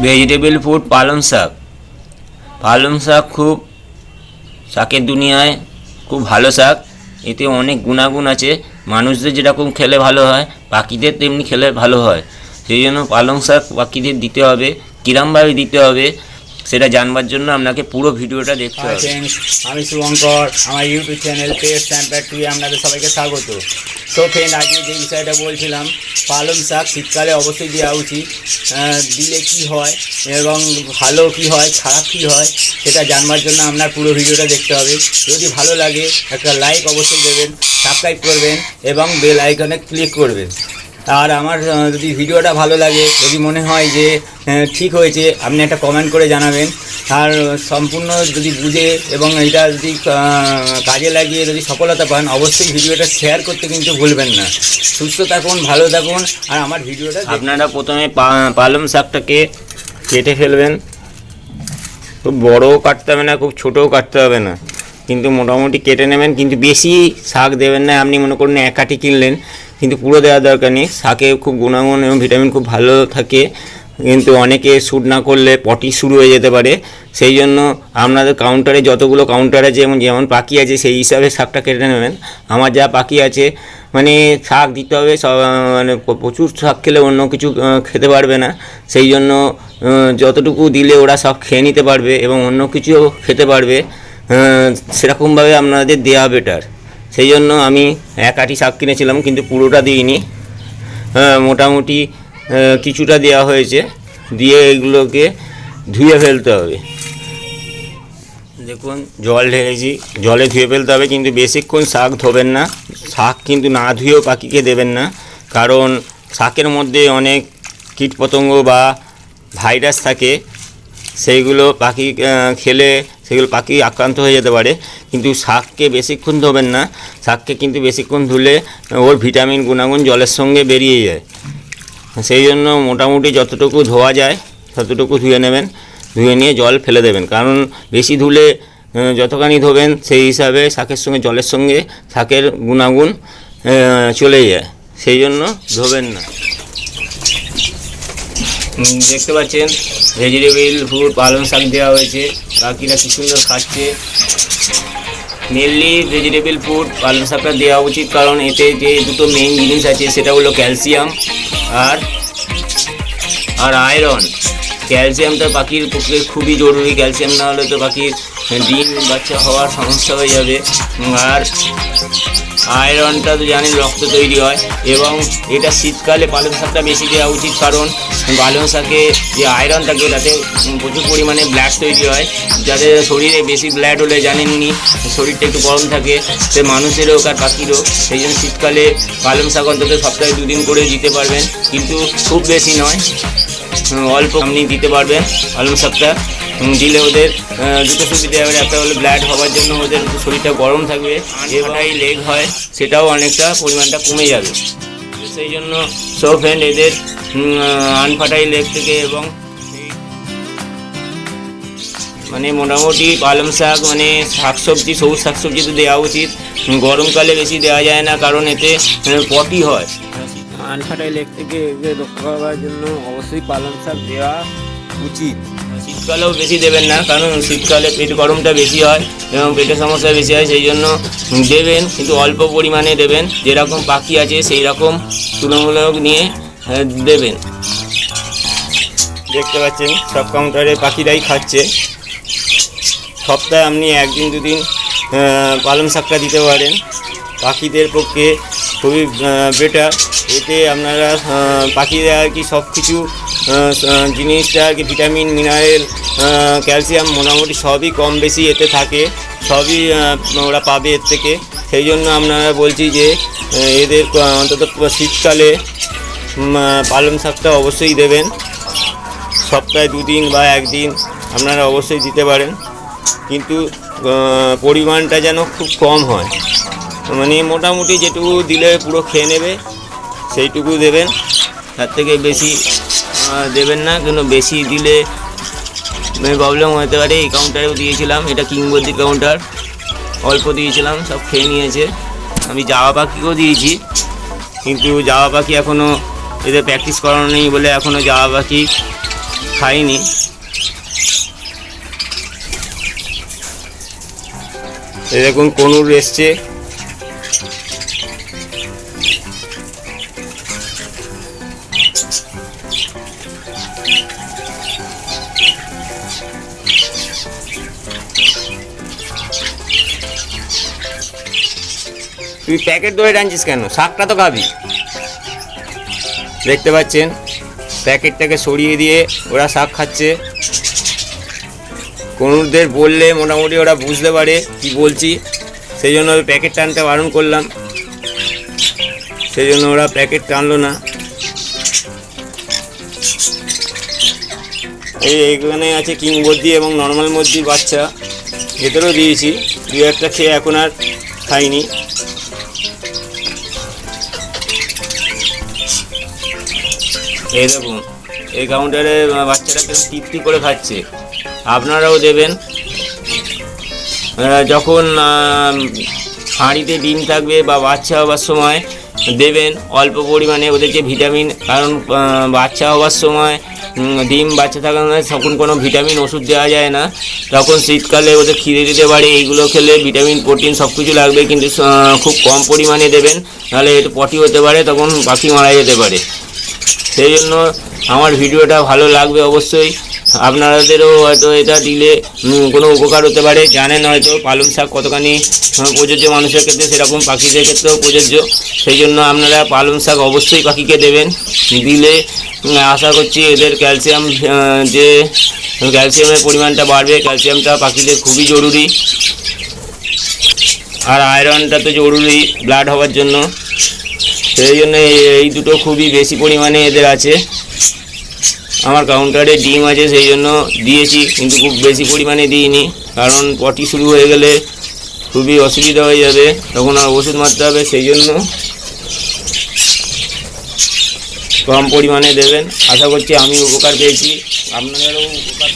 Vegetable food পালং শাক। পালং শাক খুব শাকের দুনিয়ায় খুব ভালো শাক। এতে অনেক গুণাগুণ আছে। মানুষদের যেরকম খেলে ভালো হয়, পাখিদের তেমনি খেলে ভালো হয়। সেই জন্য পালং শাক পাখিদের দিতে হবে। কিরমভাবে দিতে হবে সেটা জানবার জন্য আপনাকে পুরো ভিডিওটা দেখতে হবে। আমি শুভঙ্কর, আমার ইউটিউব চ্যানেল পেস্ট স্যাম্পার টুয়ে আপনাদের সবাইকে স্বাগত। সো ফ্রেন্ড, আজকে যে বিষয়টা বলছিলাম, পালং শাক শীতকালে অবশ্যই দেওয়া উচিত। দিলে কি হয় এবং ভালো কি হয়, খারাপ কি হয়, সেটা জানবার জন্য আপনার পুরো ভিডিওটা দেখতে হবে। যদি ভালো লাগে একটা লাইক অবশ্যই দেবেন, সাবস্ক্রাইব করবেন এবং বেল আইকনে ক্লিক করবেন। আর আমার যদি ভিডিওটা ভালো লাগে, যদি মনে হয় যে ঠিক হয়েছে, আপনি একটা কমেন্ট করে জানাবেন। আর সম্পূর্ণ যদি বুঝে এবং এটা যদি কাজে লাগিয়ে যদি সফলতা পান, অবশ্যই ভিডিওটা শেয়ার করতে কিন্তু ভুলবেন না। সুস্থ থাকুন, ভালো থাকুন। আর আমার ভিডিওটা আপনারা প্রথমে পালং শাকটাকে কেটে ফেলবেন। খুব বড়ও কাটতে হবে না, খুব ছোটও কাটতে হবে না, কিন্তু মোটামুটি কেটে নেবেন। কিন্তু বেশি শাক দেবেন না। আপনি মনে করুন এক কাঠি কিনলেন, কিন্তু পুরো দেওয়ার দরকার নেই। শাকে খুব গুণাগুণ এবং ভিটামিন খুব ভালো থাকে, কিন্তু অনেকে শ্যুট না করলে পটি শুরু হয়ে যেতে পারে। সেই জন্য আপনাদের কাউন্টারে যতগুলো কাউন্টার আছে, যেমন পাখি আছে, সেই হিসাবে শাকটা কেটে নেবেন। আমার যা পাখি আছে, মানে শাক দিতে হবে সব, মানে প্রচুর শাক খেলে অন্য কিছু খেতে পারবে না। সেই জন্য যতটুকু দিলে ওরা সব খেয়ে নিতে পারবে এবং অন্য কিছুও খেতে পারবে, সেরকমভাবে আপনাদের দেওয়া বেটার। সেই জন্য আমি এক আটি শাক কিনেছিলাম, কিন্তু পুরোটা দিইনি, মোটামুটি কিছুটা দেওয়া হয়েছে। দিয়ে এগুলোকে ধুয়ে ফেলতে হবে। দেখুন, জল ঢেলেছি, জলে ধুয়ে ফেলতে হবে, কিন্তু বেশিক্ষণ শাক ধোবেন না। শাক কিন্তু না ধুয়েও পাখিকে দেবেন না, কারণ শাকের মধ্যে অনেক কীটপতঙ্গ বা ভাইরাস থাকে। সেইগুলো পাখি খেলে সেগুলো পাখি আক্রান্ত হয়ে যেতে পারে। কিন্তু শাককে বেশিক্ষণ ধোবেন না। শাককে কিন্তু বেশিক্ষণ ধুলে ওর ভিটামিন গুণাগুণ জলের সঙ্গে বেরিয়ে যায়। সেই জন্য মোটামুটি যতটুকু ধোয়া যায় ততটুকু ধুয়ে নেবেন। ধুয়ে নিয়ে জল ফেলে দেবেন, কারণ বেশি ধুলে যতখানি ধোবেন সেই হিসাবে শাকের সঙ্গে জলের সঙ্গে শাকের গুণাগুণ চলে যায়। সেই জন্য ধোবেন না। দেখতে পাচ্ছেন ভেজিটেবল ফুড পালং শাক দেওয়া হয়েছে। পাখিরা কি সুন্দর খাচ্ছে। মেনলি ভেজিটেবল ফুড পালং শাকটা দেওয়া উচিত, কারণ এতে যে দুটো মেইন জিনিস আছে সেটা হলো ক্যালসিয়াম আর আয়রন। ক্যালসিয়ামটা পাখির পক্ষে খুবই জরুরি। ক্যালসিয়াম না হলে তো পাখির ডিম বাচ্চা হওয়ার সমস্যা হয়ে যাবে। আর আয়রনটা তো জানেন রক্ত তৈরি হয়, এবং এটা শীতকালে পালং শাকটা বেশি দেওয়া উচিত, কারণ পালং শাকে যে আয়রন থাকে তাতে প্রচুর পরিমাণে ব্লাড তৈরি হয়। যাদের শরীরে বেশি ব্লাড হলে জানেননি শরীরটা একটু গরম থাকে, সে মানুষেরও আর পাখিরও। সেই জন্য শীতকালে পালং শাক অন্তত সপ্তাহে 2 দিন করে দিতে পারবেন, কিন্তু খুব বেশি নয়, অল্প আপনি দিতে পারবেন। পালং শাকটা দিলে ওদের দুটো সুবিধা হবে। একটা হলো ব্লাড হওয়ার জন্য ওদের শরীরটা গরম থাকবে, এটাই লেগ হয় সেটাও অনেকটা পরিমাণটা কমে যাবে। সেই জন্য সব ফ্রেন্ড, এদের আনফার্টাইল লেগ থেকে এবং মানে মোটামুটি পালং শাক মানে শাকসবজি, সবুজ শাকসবজি তো দেওয়া উচিত। গরমকালে বেশি দেওয়া যায় না, কারণ এতে পটি হয়। আনফার্টাইল লেগ থেকে রক্ষা করার জন্য অবশ্যই পালং শাক দেওয়া উচিত। শীতকালেও বেশি দেবেন না, কারণ শীতকালে পেট গরমটা বেশি হয় এবং পেটের সমস্যা বেশি হয়। সেই জন্য দেবেন, কিন্তু অল্প পরিমাণে দেবেন। যেরকম পাখি আছে সেই রকম তুলনামূলক নিয়ে দেবেন। দেখতে পাচ্ছেন সব কাউন্টারে পাখিরাই খাচ্ছে। সপ্তাহে আপনি 1 দিন 2 দিন পালং শাকটা দিতে পারেন, পাখিদের পক্ষে খুবই বেটার। এতে আপনারা পাখিরা আর কি সব কিছু জিনিসটা আর কি ভিটামিন, মিনারেল, ক্যালসিয়াম মোটামুটি সবই কম বেশি এতে থাকে, সবই ওরা পাবে এর থেকে। সেই জন্য আপনারা বলছি যে এদের অন্তত শীতকালে পালং শাকটা অবশ্যই দেবেন। সপ্তাহে 2 দিন বা 1 দিন আপনারা অবশ্যই দিতে পারেন, কিন্তু পরিমাণটা যেন খুব কম হয়। মানে মোটামুটি যেটুকু দিলে পুরো খেয়ে নেবে সেইটুকু দেবেন, তার থেকে বেশি দেবেন না, কেন বেশি দিলে প্রবলেম হতে পারে। এই কাউন্টারেও দিয়েছিলাম, এটা কিংবদন্তি কাউন্টার, অল্প দিয়েছিলাম, সব খেয়ে নিয়েছে। আমি জাওয়া পাখিকেও দিয়েছি, কিন্তু জাওয়া পাখি এখনও এদের প্র্যাকটিস করানো নেই বলে এখনও জাওয়া পাখি খাইনি। এই দেখুন কনুর এসছে, তুই প্যাকেট ধরে টানছিস কেন? শাকটা তো খাবি। দেখতে পাচ্ছেন প্যাকেটটাকে সরিয়ে দিয়ে ওরা শাক খাচ্ছে। কনুরদের বললে মোটামুটি ওরা বুঝতে পারে কি বলছি, সেই জন্য ওই প্যাকেট টানতে বারণ করলাম, সেই জন্য ওরা প্যাকেট টানলো না। এইখানে আছে কিংবদন্তি এবং নর্মাল মুরগির বাচ্চা, ভেতরেও দিয়েছি, দু একটা খেয়ে এখন আর খাইনি। এই দেখুন এই কাউন্টারে বাচ্চারা কেউ তৃপ্তি করে খাচ্ছে, আপনারাও দেবেন। যখন হাঁড়িতে ডিম থাকবে বা বাচ্চা হওয়ার সময় দেবেন অল্প পরিমাণে ওদের যে ভিটামিন, কারণ বাচ্চা হওয়ার সময় ডিম বাচ্চা থাকার তখন কোনো ভিটামিন ওষুধ দেওয়া যায় না, তখন শীতকালে ওদের খিদে দিতে পারে, এইগুলো খেলে ভিটামিন প্রোটিন সব কিছু লাগবে, কিন্তু খুব কম পরিমাণে দেবেন, নাহলে একটু পটি হতে পারে, তখন পাখি মারা যেতে পারে। সেই জন্য আমার ভিডিওটা ভালো লাগবে অবশ্যই, আপনাদেরও হয়তো এটা দিলে কোনো উপকার হতে পারে। জানেন হয়তো পালং শাক কতখানি প্রযোজ্য মানুষের ক্ষেত্রে, সেরকম পাখিদের ক্ষেত্রেও প্রযোজ্য, সেই জন্য আপনারা পালং শাক অবশ্যই পাখিকে দেবেন। দিলে আশা করছি এদের ক্যালসিয়াম, যে ক্যালসিয়ামের পরিমাণটা বাড়বে, ক্যালসিয়ামটা পাখিদের খুবই জরুরি, আর আয়রনটা তো জরুরি ব্লাড হওয়ার জন্য, সেই জন্য এই দুটো খুবই বেশি পরিমাণে এদের আছে। আমার কাউন্টারে ডিম আছে সেই জন্য দিয়েছি, কিন্তু খুব বেশি পরিমাণে দিইনি, কারণ পটি শুরু হয়ে গেলে খুবই অসুবিধা হয়ে যাবে, তখন আর ওষুধ মারতে হবে, সেই জন্য কম পরিমাণে দেবেন। আশা করছি আমি উপকার পেয়েছি, আপনাদেরও উপকার।